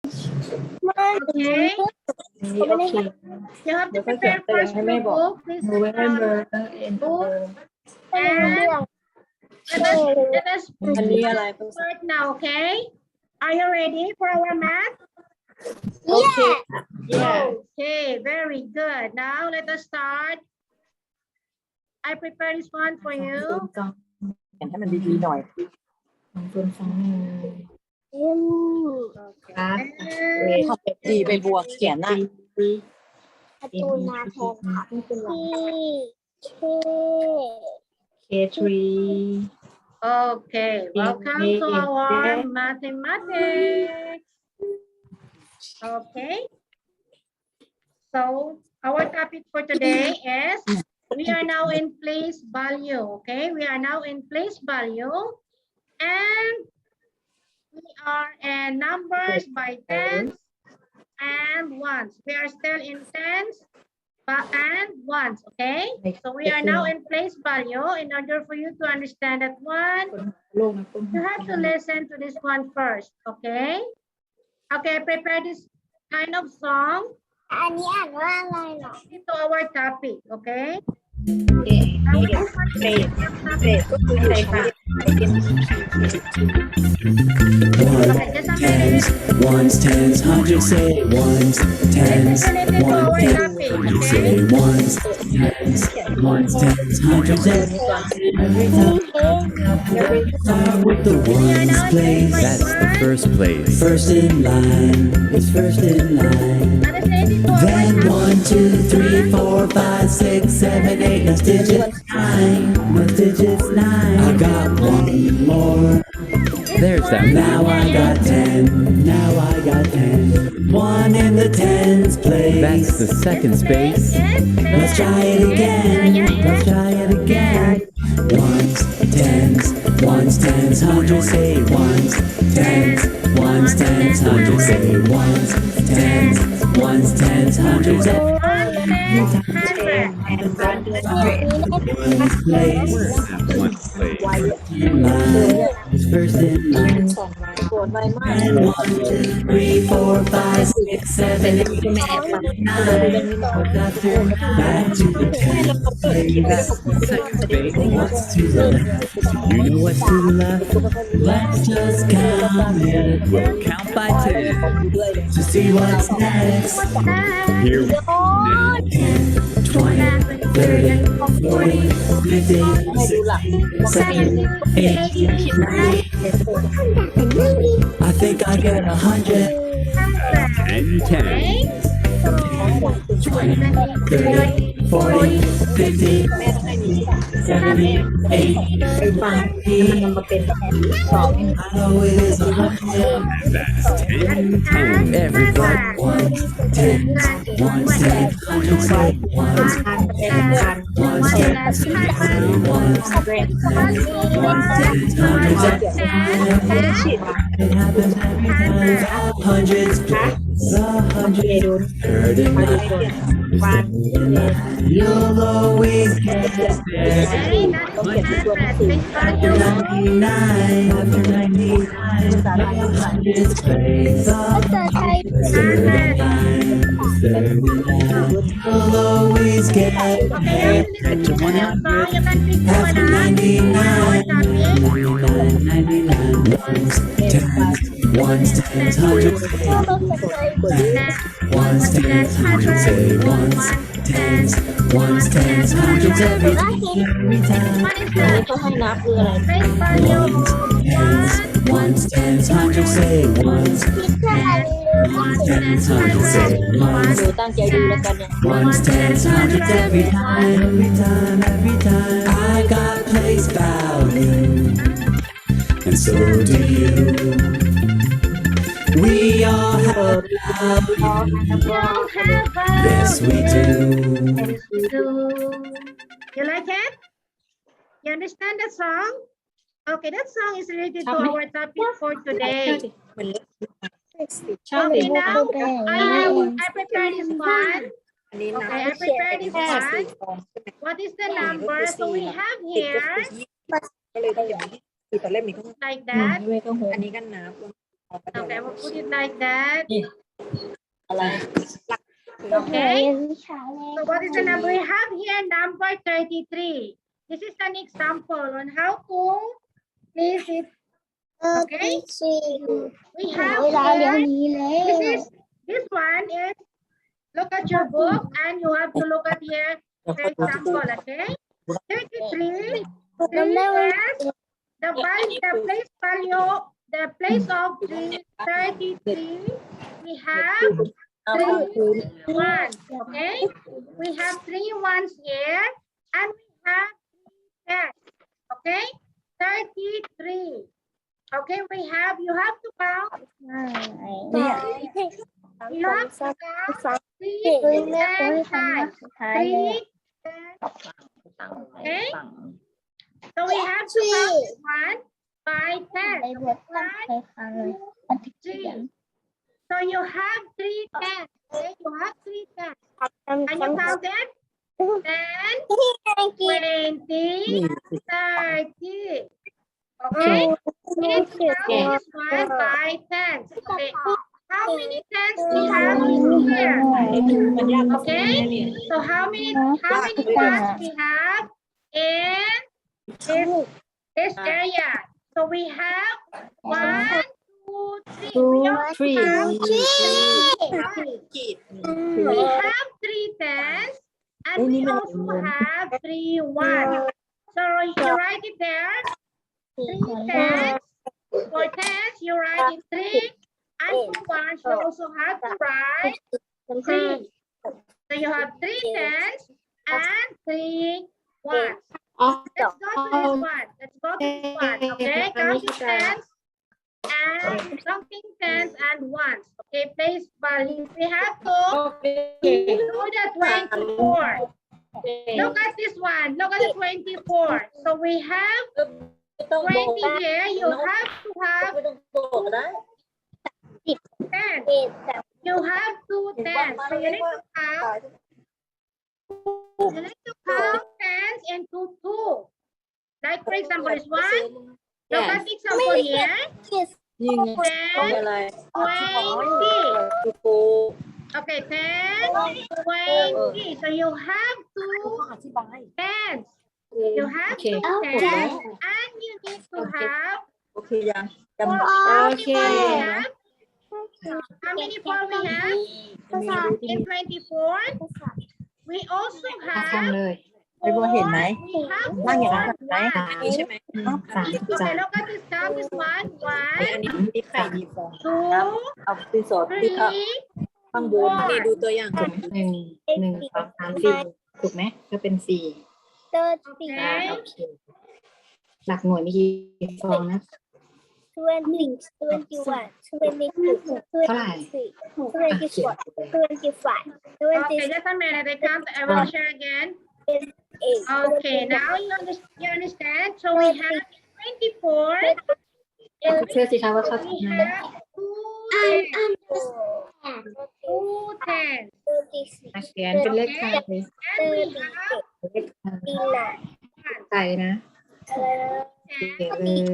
Okay. Okay. You have to เดี๋ยวค่อยเขียน prepare แต่อยาก first ให้ your แม่บอก book. Please November and book and let us อันนี้อะไร start now. Okay. Are you ready for our math? โอเค yeah Okay. Very good. Now let us start. I prepared this one for you. เขียนให้มันดีๆหน่อยฟังเฟิร์นฟังครับ And ทำดีไปบวกเขียนน่ะ การ์ตูนมาแทนค่ะK3 okay. Welcome to our mathematics. Okay. So our topic for today is we are now in place value. Okay, we are now in place value, and we are in numbers by tens and ones. We are still in tens and ones. Okay, so we are now in place value. In order for you to understand that one, โลกนะคุณ you have to listen to this one first. Okay. Okay, prepare this kind of song อันนี้อ่านว่าอะไรเหรอ to our topic. Okay. เฟสก็คืออะไรคะ Okay, just a minute. Ones, tens, hundreds, say ones, tens, Listen to one, our tens, topic. hundreds, Okay. say ones, tens, hundreds, every time. Start with the We are ones now in place. place That's the first place. First in line, it's first in line. Then 1, 2, 3, 4, 5, 6, 7, 8. Next digit 9. Next digit's 9. I got one more. There's that. Now I got 10. Now I got 10. One in the tens place. That's the second space. Let's try it again. Let's try it again. Ones, tens, hundreds, say ones, tens, hundreds, say ones, tens, hundreds, place. One place. First in line. And 1, 2, 3, 4, 5, 6, 7, 8, 9. After back to the 10. That's the second space. What's to the left? You know what's to the left? Let's just count it We'll count by 10. to see what's next. Here we go. 20, 30, 40, 50, 60, 70, 80, 90. I think I get 100. 10, 10. 20, 30, 40, 50, 70, 80, 90. I know it is 100. That's 10, 10. Everybody. Ones, tens, hundreds, say ones, tens, hundreds, it happens every time. Hundreds, third and you'll always get there. After 99, hundreds plays up. You'll always get there. After 99, 99, ones, tens, hundreds, ones, tens, hundreds, say ones, tens, hundreds, every time. Ones, tens, hundreds, say ones, tens, hundreds, say ones, ตั้งใจดูแล้วกันเนี่ย ones, tens, hundreds, every time. I got place value, and so do you. We all have value. Yes, we do. You like it? You understand that song? Okay, that song is related to our topic for today. Okay, now I prepared this one. Okay, I prepared this one. What is the number? So we have here ก็เลยต้องอย่างนี้คือตอนแรกมีก็ like that. อันนี้ก็นับ Okay, we'll put it like that. อะไร Okay. วิชาแรก So what is the number? We have here number 33. This is an example on how to place it. ที่สี่ We have เวลาเดี๋ยว here, นี้แล้ว this one is, look at your book and you have to look at here the example, okay? 33, 3 is the place value, the place of 33, we have 3 ones, okay? We have 3 ones here and we have 3 tens, okay? 33. Okay, you have to count. You have to count 3 10 times. 3 10. Okay? So we have to count this one by 10. ในบทตั้งใจฟังเลยมันถึงเขียน So you have 3 tens. Okay, you have 3 tens. Can you count that? 10, 20, 30. Okay? We need to count this one by 10. Okay. How many tens we have in here? มันยาก Okay? So how many ones we have in this area? So we have 1, 2, 3. We also have 3 tens and we also have 3 ones. So you write it there. 3 tens. For tens, you write it 3. And for ones, you also have to write 3. So you have 3 tens and 3 ones. Let's go to this one. Let's go to this one. Okay, counting tens and counting tens and ones. Okay, place value. We have to do the 24. Look at this one. Look at the 24. So we have 20 here. You have to have 10. You have 2 tens. So you need to count. You need to count tens into 2. Like for example, this one. Look at the example here. ยิง 10, อะไร 20. กู Okay, 10, 20. So you have 2 tens. You have 2 tens. And you need to have โอเคยังจำ 4. ได้ How many four we have? In 24. We also ทำ have เลยไปบัวเห็นไหม we have นั่งอย่าง 4 นั้นไหม ones. ใช่ไหม Okay, look at this. Count this one. อัน 1, นี้มีไข่มีฟอง 2, เอาดินสอที่ 3, ข้างบนนี่ดูตัวอย่างก่อน 1 1 2 3 4ถูกไหมก็เป็น4 okay. โอเคหลักหน่วยมีกี่ฟองนะ 21, 24, 25, Okay, just a minute. I count. I will share again. Okay, now you understand. So we have 24. เชื่อสิคะว่าเขา We ทำไง have 2 tens. เขียนเป็นเลขไทยเลย And we have เลขไทยนะเขียนเลย 1.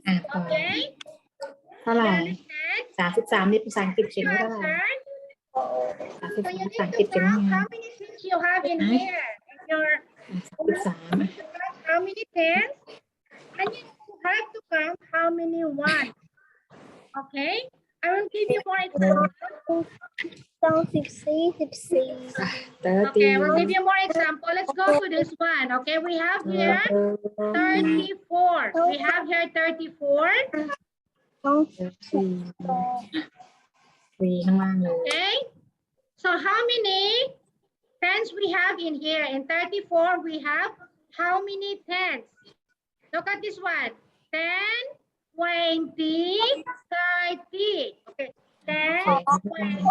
อ่ะต่อ Okay? เท่าไห You ร่ understand? 33นี่ภาษาอังกฤษเขียน Your ว่าเท่าไหร่ turn. So you ภาษา need อังกฤษ to เขียนว่า count ไง how many tens you have in here. In your 33 how many tens? And you have to count how many ones. Okay? I will give you more examples. Okay, I will give you more example. Let's go to this one. Okay, we have here 34. We have here 34. 4 ข้างล่างเลย Okay. So how many tens we have in here? In 34, we have how many tens? Look at this one. 10, 20, 30. Okay. 10, 20,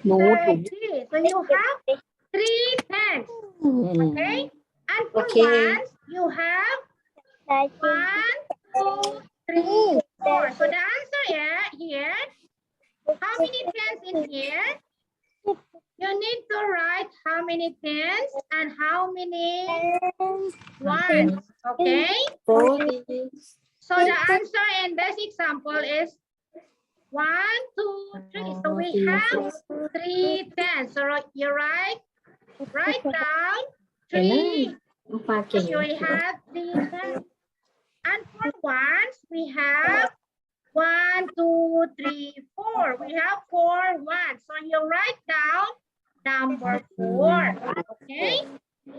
30. So you have 3 tens. Okay. And for ones, you have 1, 2, 3, 4. So the answer here, how many tens in here? You need to write how many tens and how many ones. Okay. 40. So the answer in this example is 1, 2, 3. So we have 3 tens. So you write down 3. น้องฟ้าเก่ง So we have 3 tens. And for ones, we have 1, 2, 3, 4. We have 4 ones. So you write down number 4. Okay?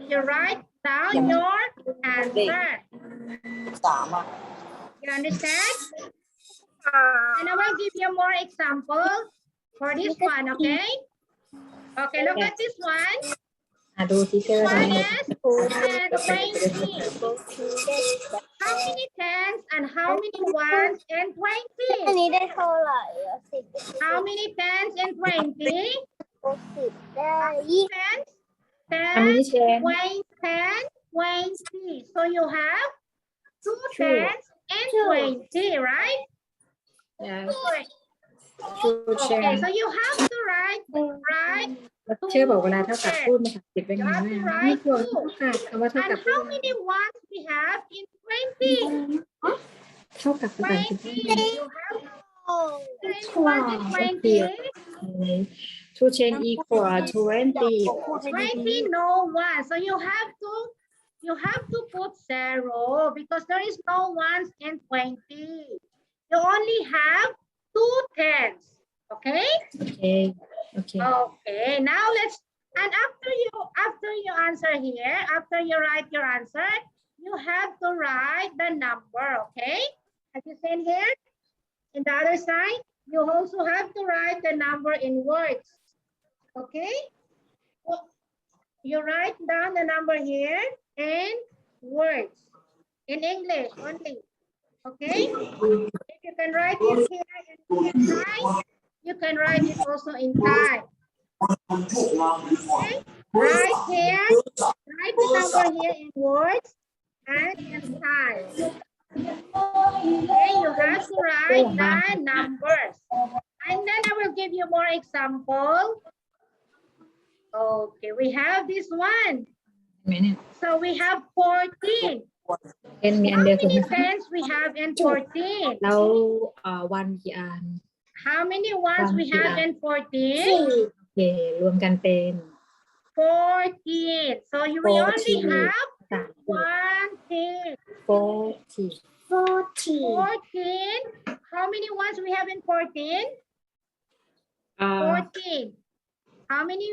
You write down your answer. 3 อ่ะ You understand? And I will give you more examples for this one, okay? Okay, look at this one. ดูที่เจอ One is 20. How many tens and how many ones and อัน 20? นี้ได้เท่าไหร่อ่ะ10 How many tens and 20? 60ได้ Tens, ทำ 10, นี้เชน 10, 20. So you have 2 tens and 20, right? ชูเชน Okay, so you have to write เชื่อบอกเวลาเท่ากับพูดภาษาอังกฤษเป็นยังไงแม่ไม่ควรเท่ากับคำว่าเท่า and กับพูด how many ones we have in 20? เท่ากับภาษาอังกฤษ 20. You have 21 and 20. to change equal 20 20 no one. So you have to put 0 because there is no ones in 20. You only have 2 tens. Okay? okay okay Okay. Now let's and after you answer here, after you write your answer, you have to write the number. Okay? Have you seen here? In the other side, you also have to write the number in words. Okay? You write down the number here in words. In English only. Okay? If you can write it here in Thai, you can write it also in Thai. Okay? Right here, write the number here in words and in Thai. Okay, you have to write the numbers. And then I will give you more example. Okay, we have this one. ไหมเนี่ย So we have 14. เป็นมีอัน How เดียวถูกไหม many tens we have in 14? แล้ววันกี่อัน How many ones we have in 14? โอเครวมกันเป็น 14. So we only have 1 ten. 40 14. How many ones we have in 14? 14. How many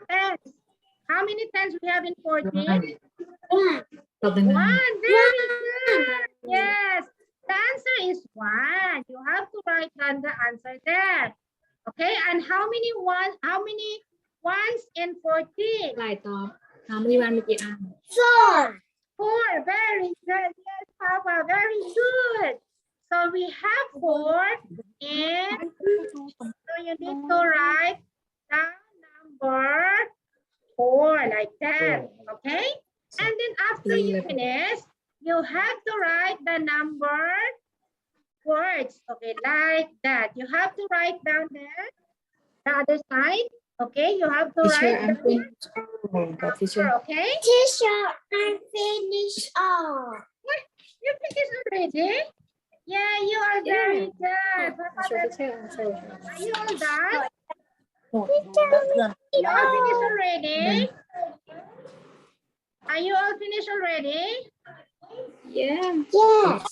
tens? How many tens we have in 14? ตอบดัง One. Very good. Yes. The answer is 1. You have to write down the answer there. Okay. And how many ones in 14? ๆหลายตอบถามมีวันมีกี่อัน 4. Very good. Yes, Papa. Very good. So we have 4 and so you need to write the number 4 like that. Okay. And then after you finish, you have to write the number words. Okay, like that. You have to write down there. The other side. Okay, you have to ที่เชื่อ write อัน the เป็นกับที่เชื่อ number. Okay. Teacher I finish all You finished already? Yeah, you are very good. Papa, เชื่อที่เชื่อเชื่อ are you all done? เพื่อน You all finished already? Are you all finished already? yeah yes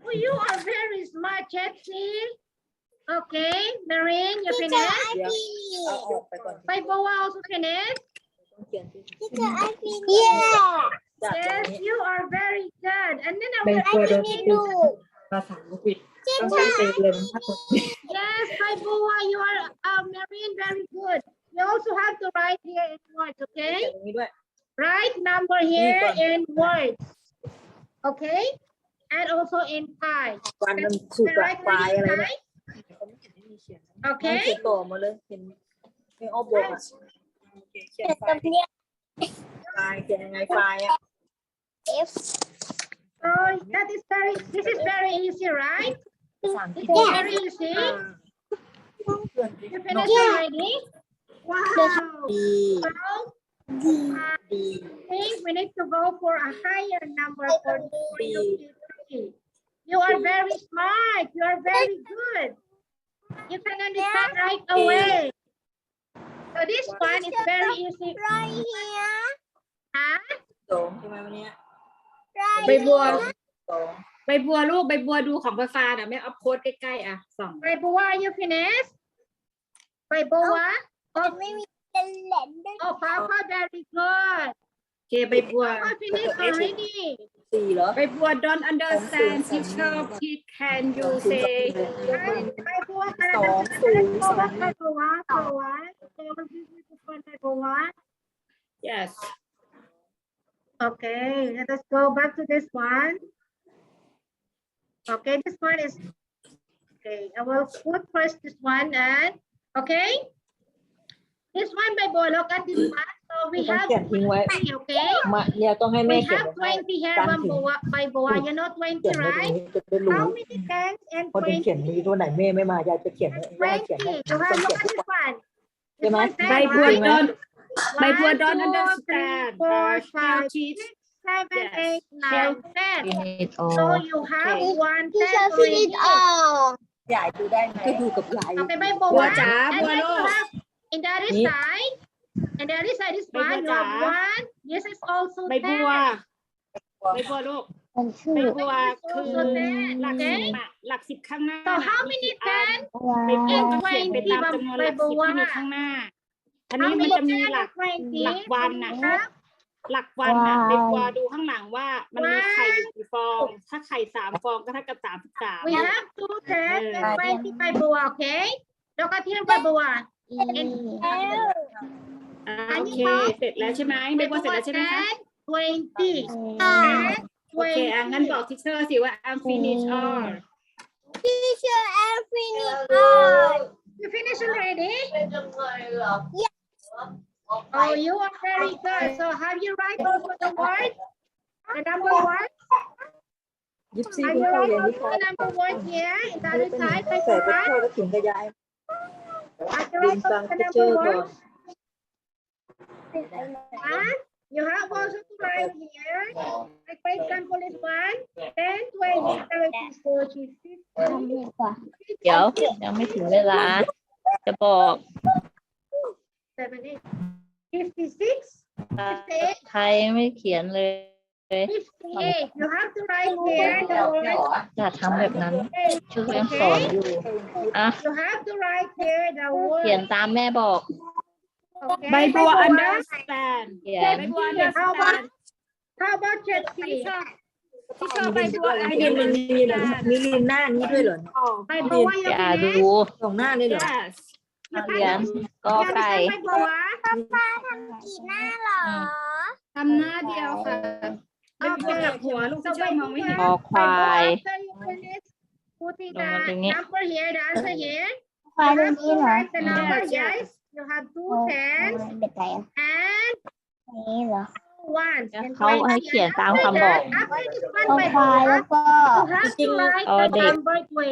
Oh, you are very smart, Jetsi. Okay, Marine, you finished? เดี๋ยวเอาออกไปก่อน Paipowa also finished? ต้องเขียนที่ Teacher I finish yeah จากตรง Yes, นี้ you are very good. And then I เป็น will ตัวโดนพูดภาษาอังกฤษต้องใช้เป็นเลยนะ yes, Paipowa, you are Marine, very good. You also have to write here in words, เขีย okay? นตรงนี้ด้วย Write number here in words, okay? And also in Thai. วันมันถูก Can กับ write ไฟล์ in อะไรเนี่ย Thai? เขาไม่เขียนให้มีเขียนนะ Okay. เขียนต่อมาเลยเขียนไม่ออกบวกอ่ะเขียนไฟ ตรง ล์ เนี้ย เขียนยังไงไฟล์อ่ะ F So this is very easy, right? ภาษาอังกฤษ It's very easy. You finished already? Wow. D So, I think we need to go for a higher number for you. You are very smart. You are very good. You can understand right away. So this one is very easy. Right here. Huh? สองใช่ไหมวันเนี้ย ใบบัว สอง ใบบัวลูกใบบัวดูของฟ้าน่ะแม่เอาโค้ดใกล้ๆอ่ะส่อง By Boa, you finished? By Boa? Oh, ไม่มีเป็นแหลมด้วย oh, Papa, very good. โอเคใบบัว Papa finished already. สี่เหรอ ใบบัว don't understand teacher please can you say By Boa, by Boa. By Boa. yes Okay, let us go back to this one. Okay, this one is, okay, I will put first this one and, okay. This one by Boa, look at this one. So we ต้อง have เขียนทิ้งไว้ 20, okay. มาเนี่ยต้องให้แม่ We เขียน have ไว้ 20 here by Boa, you know เขียน 20, ไว้ตรง right? นี้จะได้รู้ How many tens and พอถึงเขียน 20? มีตัวไหนแม่ไม่มายายจะเขียนให้ยายเขียนให้ 20. You have look at this one. This Diba? one ten, ใบบัว right? don't ใบบัว One, don't two, understand three, four, five, teach 7, Yes. 8, 9, 10. Finish So you have one ที่ ten ชอบฟินิช already. ออก ยายดูได้ไหมก็ดูกับยาย Okay, by บัว Boa. จ๋า And บัว then ลู you ก have in the other Ni. side. And the other side is By one. You Boa haveจ๋า one. This is also ใบบัว 10. ใบบัวลูก มันชื่ ใบ อ บัวคือ 10, หลักสิ okay? บอะหลักสิบข้างหน้า So how มี many กี่อัน ten? ใบบัวก็เขียนไปตามจำนวนหลักสิบที่มีข้างหน้า อันนี้ How มัน many จะมี ten หลัก and 20? หลักวันน่ะ หลักวันน่ะใบบัวดูข้างหลังว่ามันมีไข่อยู่กี่ฟอง ถ้าไข่3 ฟองก็เท่ากับ33 We have 2 tens and 20 by Boa, okay? Look at here by Boa. โอเค เสร็จแล้วใช่ไหมใบบัวเสร็จแล้วใช่ไหมคะ 20. โอเคงั้นบอกทิเชอร์สิว่า I'm finished all ที่ชอบแอฟฟินิชออก You finish already? Oh, you are very good. So have you write also the word? The number one? ยิบซี่ Have คุณ you เข้า write เรียน also วิชา the number one here in the other side? ใส่ Like ไป one? เข้าแล้วถึงกับยาย Have you เรียน write ฟัง also ทิ the เชอ number ร์ก่อน one? Huh? You have also to write here. Like for example, this one, 10, 20, 30, 40, 50, ดีกว่า เดี๋ยวยังไม่ถึงเวลา จะบอก 70, 56, 58, ใครไม่เขียนเลย 58. You have to write here the word อย่าทำแบบนั้น 58. ชื่อยังสอนอยู่ อ่ะ You have to write here the เขียน word. ตามแม่บอก Okay. ใบบัว By Boa. understand เขีย ใบ น บัว understand How about Jetty? ที่ชอบใบบัว มีลินมันมีเหรอมีลินหน้านี้ด้วยเหรอ By Boa, you อย่าดู finish? สองหน้าเลยเหรอ yes เขียนกอ You ไก่ understand by Boa? กี่หน้าหรอ ทำหน้าเดียวค่ะใบบัวกลับหัวลูกที่ชอบมองไม่เห็น คอควาย After you finish putting the Tunggu, tinggi. number here, the answer here. ควาย You ตรง have นี้ to เหรอ write the number, Yes, yes. guys. You have 2 tens เป็นไรอ่ะ and นี้เหรอ ones. and เขาให้ 20. เขียนตาม After คำบอก that, after this one ต้อง by ควาย Boa, แล้วก็ you have to write Oh, the Dave. number 20.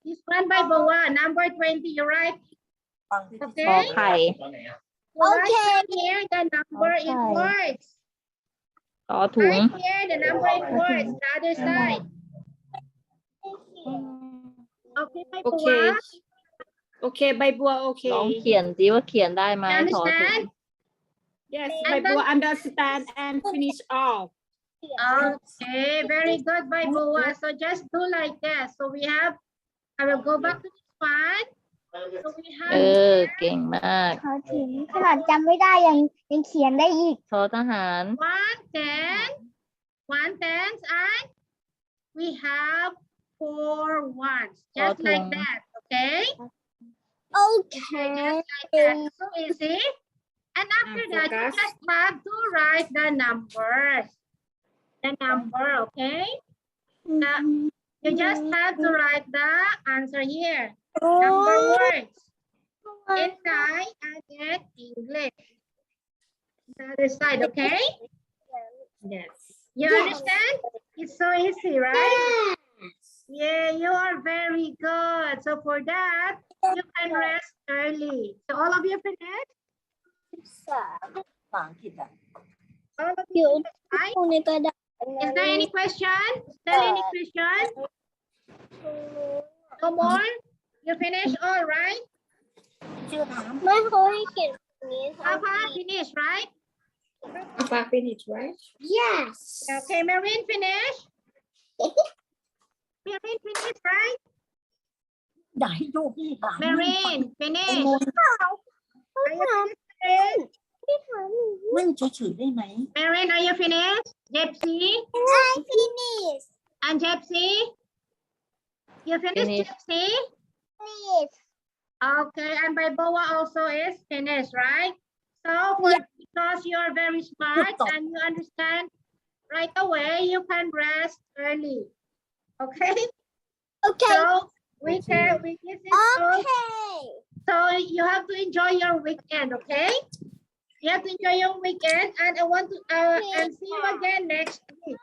This one by Boa, number 20, you write. กอ Okay? ไข่ You write down here the number in Okay. words. กอถุง Right here, the number in words, the other side. Okay, by โอเค Boa. โอเคใบบัวโอเค ลองเขียนสิว่าเขียนได้ไหม You ขอถุง understand? yes ใบบัว understand and finish all Okay, very good by Boa. So just do like that. So we have, I will go back to this one. So we เอ have อ เก่งมาก เขาถึงขนาดจำไม่ได้ยังเขียนได้อีก ทอทหาร 1 tens, and we have 4 ones. Just Okay. like that, okay? โอเค Just like that. So easy. And after that, you focus. just have to write the numbers. The number, okay? You just have to write the answer here. Number words. In Thai and in English. The other side, okay? yes You understand? It's so easy, right? Yeah, you are very good. So for that, you can rest early. So all of you finished? ภาษาอังกฤษอ่ะ All of เดี๋ยว you finished, right? ดูในกระดาษ Is there any question? Still any question? No more? You finished all right? ชื่อถาม ไม่เขาให้เขียนแบบนี้ค่ะ Papa finished, right? Papa finish right yes Okay, Marine finished? Marine finished, right? อย่าให้ดูพี่ถาม Marine ไอ้ finished. โมน Are you finished, Marine? นั่งเฉยๆได้ไหม Marine, are you finished? Gypsy I finish and Gypsy? You finished, Finished. Gypsy? please Okay, and by Boa also is finished, right? So because you are very smart and you understand right away, you can rest early. Okay? okay So we this is all. okay So you have to enjoy your weekend, okay? You have to enjoy your weekend, and I want to and see you again next week.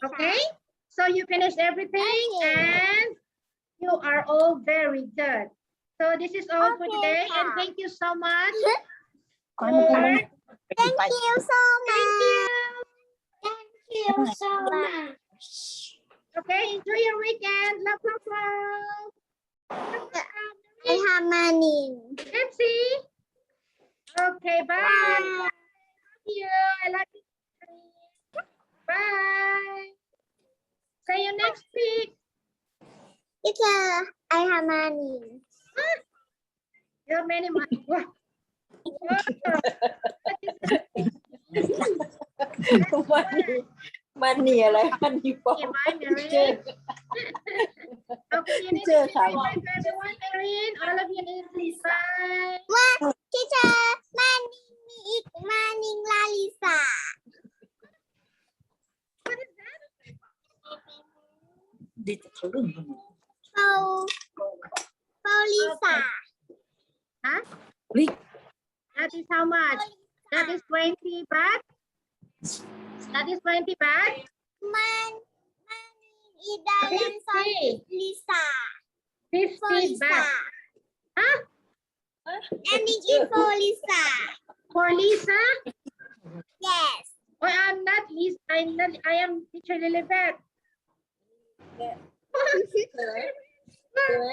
Okay? So you finished everything, and you are all very good. So this is all for today, and thank you so much. ก่อนมันคง for- ไม่ไป thank you so Thank much you. thank you so much Okay, enjoy your weekend. Love, love, love. I have money Gypsy. Okay, bye. Love you. I love you. Bye. See you next week. teacher I have money You have many money. Wow. Wow. What is that? มันนี่อะไรมันนี่ปอ Okay, bye, Marine. Okay, you need to Teacher, say bye to everyone, Marine. All of you need to say bye. teacher money มีอีก money ลาลิสา What is that? ดิจะทะลึ่งทำไม เปาเปาลิสา Huh? เฮ้ย That is how much? That is 20 baht. That is 20 baht. มันอีดาลันซอน 50. ลิสา 50 baht. Huh? ending in for Lisa For Lisa? yes Oh, I'm not Lisa. I am teacher Lilibet. ใช่ไหม